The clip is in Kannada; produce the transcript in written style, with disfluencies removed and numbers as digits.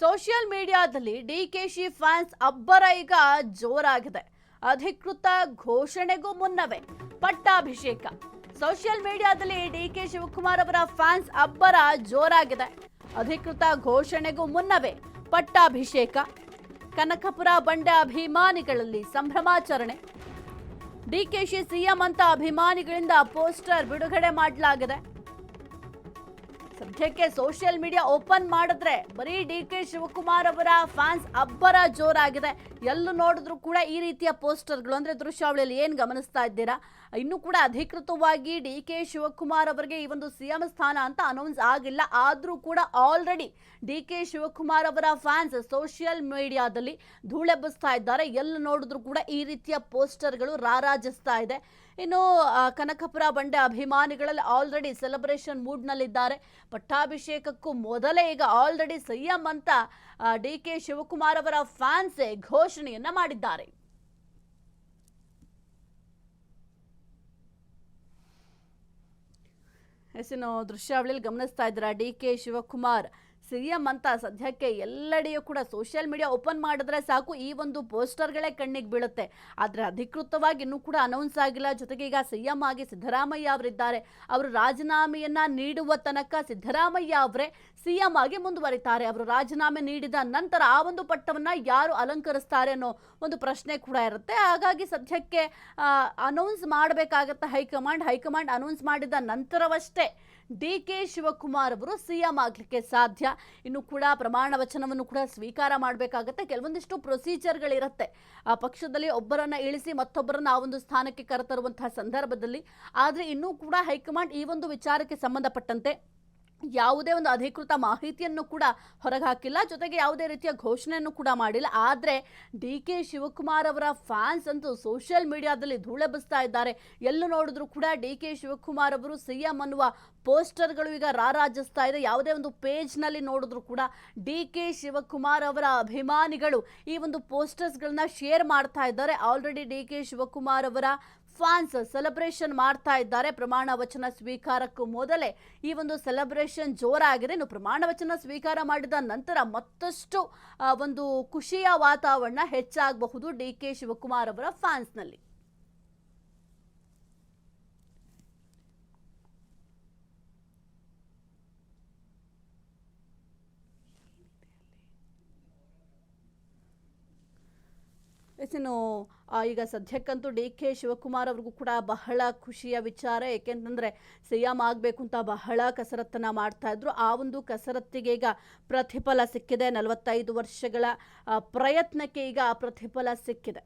ಸೋಷಿಯಲ್ ಮೀಡಿಯಾದಲ್ಲಿ ಡಿಕೆಶಿ ಫ್ಯಾನ್ಸ್ ಅಬ್ಬರ ಈಗ ಜೋರಾಗಿದೆ. ಅಧಿಕೃತ ಘೋಷಣೆಗೂ ಮುನ್ನವೇ ಪಟ್ಟಾಭಿಷೇಕ. ಸೋಷಿಯಲ್ ಮೀಡಿಯಾದಲ್ಲಿ ಡಿಕೆ ಶಿವಕುಮಾರ್ ಅವರ ಫ್ಯಾನ್ಸ್ ಅಬ್ಬರ ಜೋರಾಗಿದೆ. ಅಧಿಕೃತ ಘೋಷಣೆಗೂ ಮುನ್ನವೇ ಪಟ್ಟಾಭಿಷೇಕ. ಕನಕಪುರ ಬಂಡೆ ಅಭಿಮಾನಿಗಳಲ್ಲಿ ಸಂಭ್ರಮಾಚರಣೆ. ಡಿಕೆಶಿ ಸಿಎಂ ಅಂತ ಅಭಿಮಾನಿಗಳಿಂದ ಪೋಸ್ಟರ್ ಬಿಡುಗಡೆ ಮಾಡಲಾಗಿದೆ. ಸದ್ಯಕ್ಕೆ ಸೋಷಿಯಲ್ ಮೀಡಿಯಾ ಓಪನ್ ಮಾಡಿದ್ರೆ ಬರೀ ಡಿಕೆ ಶಿವಕುಮಾರ್ ಅವರ ಫ್ಯಾನ್ಸ್ ಅಬ್ಬರ ಜೋರಾಗಿದೆ. ಎಲ್ಲೂ ನೋಡಿದ್ರು ಕೂಡ ಈ ರೀತಿಯ ಪೋಸ್ಟರ್ಗಳು, ಅಂದ್ರೆ ದೃಶ್ಯಾವಳಿಯಲ್ಲಿ ಏನು ಗಮನಿಸ್ತಾ ಇದ್ದೀರಾ, ಇನ್ನೂ ಕೂಡ ಅಧಿಕೃತವಾಗಿ ಡಿಕೆ ಶಿವಕುಮಾರ್ ಅವರಿಗೆ ಈ ಒಂದು ಸಿಎಂ ಸ್ಥಾನ ಅಂತ ಅನೌನ್ಸ್ ಆಗಿಲ್ಲ. ಆದ್ರೂ ಕೂಡ ಆಲ್ರೆಡಿ ಡಿಕೆ ಶಿವಕುಮಾರ್ ಅವರ ಫ್ಯಾನ್ಸ್ ಸೋಷಿಯಲ್ ಮೀಡಿಯಾದಲ್ಲಿ ಧೂಳೆಬ್ಬಿಸ್ತಾ ಇದ್ದಾರೆ. ಎಲ್ಲಿ ನೋಡಿದ್ರು ಕೂಡ ಈ ರೀತಿಯ ಪೋಸ್ಟರ್ಗಳು ರಾರಾಜಿಸ್ತಾ ಇದೆ. ಇನ್ನು ಕನಕಪುರ ಬಂಡೆ ಅಭಿಮಾನಿಗಳಲ್ಲಿ ಆಲ್ರೆಡಿ ಸೆಲೆಬ್ರೇಷನ್ ಮೂಡ್ನಲ್ಲಿದ್ದಾರೆ. ಪಟ್ಟಾಭಿಷೇಕಕ್ಕೂ ಮೊದಲೇ ಈಗ ಆಲ್ರೆಡಿ ಸಿಎಂ ಅಂತ ಡಿಕೆ ಶಿವಕುಮಾರ್ ಅವರ ಫ್ಯಾನ್ಸ್ ಘೋಷಣೆಯನ್ನ ಮಾಡಿದ್ದಾರೆ. ಎಸಿನ ದೃಶ್ಯಾವಳಿಯಲ್ಲಿ ಗಮನಿಸ್ತಾ ಇದ್ದೀರಾ, ಡಿಕೆ ಶಿವಕುಮಾರ್ ಸಿಎಂ ಅಂತ ಸದ್ಯಕ್ಕೆ ಎಲ್ಲೆಡೆಯೂ ಕೂಡ ಸೋಷಿಯಲ್ ಮೀಡಿಯಾ ಓಪನ್ ಮಾಡಿದ್ರೆ ಸಾಕು ಈ ಒಂದು ಪೋಸ್ಟರ್ಗಳೇ ಕಣ್ಣಿಗೆ ಬೀಳುತ್ತೆ. ಆದರೆ ಅಧಿಕೃತವಾಗಿ ಇನ್ನೂ ಕೂಡ ಅನೌನ್ಸ್ ಆಗಿಲ್ಲ. ಜೊತೆಗೆ ಈಗ ಸಿಎಂ ಆಗಿ ಸಿದ್ದರಾಮಯ್ಯ ಅವರಿದ್ದಾರೆ. ಅವರು ರಾಜೀನಾಮೆಯನ್ನ ನೀಡುವ ತನಕ ಸಿದ್ದರಾಮಯ್ಯ ಅವರೇ ಸಿಎಂ ಆಗಿ ಮುಂದುವರಿತಾರೆ. ಅವರು ರಾಜೀನಾಮೆ ನೀಡಿದ ನಂತರ ಆ ಒಂದು ಪಟ್ಟವನ್ನ ಯಾರು ಅಲಂಕರಿಸ್ತಾರೆ ಅನ್ನೋ ಒಂದು ಪ್ರಶ್ನೆ ಕೂಡ ಇರುತ್ತೆ. ಹಾಗಾಗಿ ಸದ್ಯಕ್ಕೆ ಅನೌನ್ಸ್ ಮಾಡಬೇಕಾಗತ್ತೆ ಹೈಕಮಾಂಡ್ ಅನೌನ್ಸ್ ಮಾಡಿದ ನಂತರವಷ್ಟೇ ಡಿಕೆ ಶಿವಕುಮಾರ್ ಅವರು ಸಿಎಂ ಆಗಲಿಕ್ಕೆ ಸಾಧ್ಯ. ಇನ್ನು ಕೂಡ ಪ್ರಮಾಣ ವಚನವನ್ನು ಕೂಡ ಸ್ವೀಕಾರ ಮಾಡಬೇಕಾಗತ್ತೆ. ಕೆಲವೊಂದಿಷ್ಟು ಪ್ರೊಸೀಜರ್ಗಳಿರುತ್ತೆ. ಆ ಪಕ್ಷದಲ್ಲಿ ಒಬ್ಬರನ್ನ ಇಳಿಸಿ ಮತ್ತೊಬ್ಬರನ್ನ ಆ ಒಂದು ಸ್ಥಾನಕ್ಕೆ ಕರೆತರುವಂತಹ ಸಂದರ್ಭದಲ್ಲಿ. ಆದರೆ ಇನ್ನೂ ಕೂಡ ಹೈಕಮಾಂಡ್ ಈ ಒಂದು ವಿಚಾರಕ್ಕೆ ಸಂಬಂಧಪಟ್ಟಂತೆ ಯಾವುದೇ ಒಂದು ಅಧಿಕೃತ ಮಾಹಿತಿಯನ್ನು ಕೂಡ ಹೊರಗೆ ಹಾಕಿಲ್ಲ. ಜೊತೆಗೆ ಯಾವುದೇ ರೀತಿಯ ಘೋಷಣೆಯನ್ನು ಕೂಡ ಮಾಡಿಲ್ಲ. ಆದರೆ ಡಿಕೆ ಶಿವಕುಮಾರ್ ಅವರ ಫ್ಯಾನ್ಸ್ ಅಂತೂ ಸೋಷಿಯಲ್ ಮೀಡಿಯಾದಲ್ಲಿ ಧೂಳೆಬ್ಬಿಸ್ತಾ ಇದ್ದಾರೆ. ಎಲ್ಲೂ ನೋಡಿದ್ರು ಕೂಡ ಡಿಕೆ ಶಿವಕುಮಾರ್ ಅವರು ಸಿಎಂ ಅನ್ನುವ ಪೋಸ್ಟರ್ಗಳು ಈಗ ರಾರಾಜಿಸ್ತಾ ಇದೆ. ಯಾವುದೇ ಒಂದು ಪೇಜ್ನಲ್ಲಿ ನೋಡಿದ್ರು ಕೂಡ ಡಿಕೆ ಶಿವಕುಮಾರ್ ಅವರ ಅಭಿಮಾನಿಗಳು ಈ ಒಂದು ಪೋಸ್ಟರ್ಸ್ಗಳನ್ನ ಶೇರ್ ಮಾಡ್ತಾ ಇದ್ದಾರೆ. ಆಲ್ರೆಡಿ ಡಿಕೆ ಶಿವಕುಮಾರ್ ಅವರ ಫ್ಯಾನ್ಸ್ ಸೆಲೆಬ್ರೇಷನ್ ಮಾಡ್ತಾ ಇದ್ದಾರೆ. ಪ್ರಮಾಣ ವಚನ ಸ್ವೀಕಾರಕ್ಕೂ ಮೊದಲೇ ಈ ಒಂದು ಸೆಲೆಬ್ರೇಷನ್ ಜೋರಾಗಿದೆ. ಇನ್ನು ಪ್ರಮಾಣ ವಚನ ಸ್ವೀಕಾರ ಮಾಡಿದ ನಂತರ ಮತ್ತಷ್ಟು ಒಂದು ಖುಷಿಯ ವಾತಾವರಣ ಹೆಚ್ಚಾಗಬಹುದು ಡಿಕೆ ಶಿವಕುಮಾರ್ ಅವರ ಫ್ಯಾನ್ಸ್ನಲ್ಲಿ. ಇನ್ನು ಈಗ ಸದ್ಯಕ್ಕಂತೂ ಡಿಕೆ ಶಿವಕುಮಾರ್ ಅವ್ರಿಗೂ ಕೂಡ ಬಹಳ ಖುಷಿಯ ವಿಚಾರ. ಏಕೆಂತಂದರೆ ಸಿಎಂ ಆಗಬೇಕು ಅಂತ ಬಹಳ ಕಸರತ್ತನ್ನು ಮಾಡ್ತಾ ಇದ್ರು. ಆ ಒಂದು ಕಸರತ್ತಿಗೆ ಈಗ ಪ್ರತಿಫಲ ಸಿಕ್ಕಿದೆ. 45 ವರ್ಷಗಳ ಪ್ರಯತ್ನಕ್ಕೆ ಈಗ ಪ್ರತಿಫಲ ಸಿಕ್ಕಿದೆ.